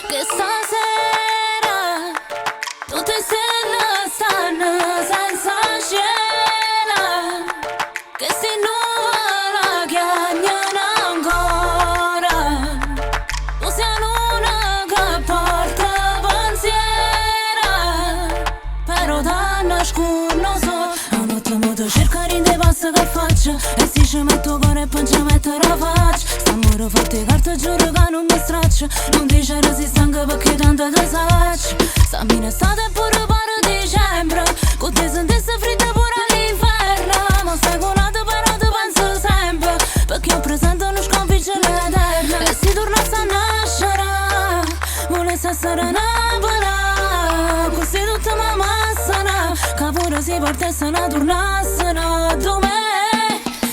che stasera tutte stelle stanno senza cielo, che si nuvola chiagnano ancora. Tu sei l'una che porta pensiero, però da nascono so. A notte modo cerca rinde basta che faccia, e se ci metto cuore e poi ci metto la faccia. Stiamo forte carta, giuro che non mi straccia. Non dice resistenza perché tanto te saccia. Stamina estate pure pare dicembre, con te sentisse fredda pure all'inferno. Ma stai colato però ti penso sempre, perché ho presente non sconfigge l'eterna. E se tornasse a nascere, volesse essere Napoli, così tutta mi amassano, che pure si partisse a tornassero da me.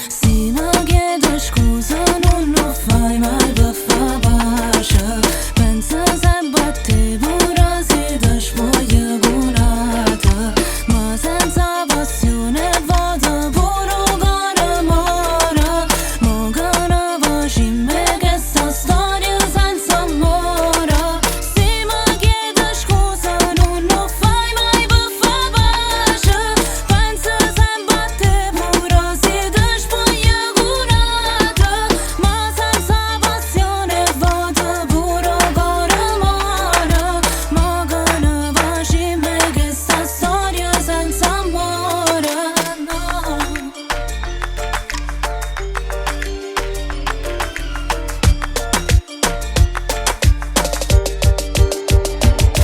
Se mi chiede scusa non lo fai mai per far pace, pensa sempre a te pure se ti spogli con un'altra. Ma senza passione vado pure con amore, ma che ne faccio in me che sta storia senza amore. Se mi chiede scusa non lo fai mai per far pace, pensa sempre a te pure se ti spogli con un'altra. Ma senza passione vado pure con amore, ma che ne faccio in me che sta storia senza amore, no.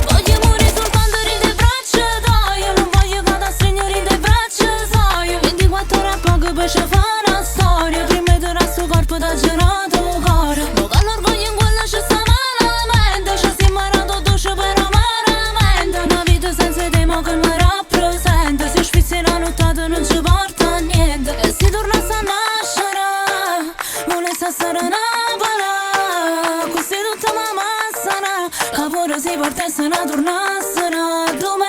Voglio morire soltanto in te braccia d'oio, non voglio che ti stringo in te braccia soio. 24 ore a poco per ci fa una storia, prima di sto corpo da girato cuore. Ma che l'orgoglio in quello ci sta malamente, ci si imparato dolce però amaramente. Una vita senza te ma che mi rappresenta, se spizzi la nottata non ci porta a niente. E se tornasse a nascere, volesse essere Napoli, così tutta mi amassano, che pure si portasse a tornassero da me.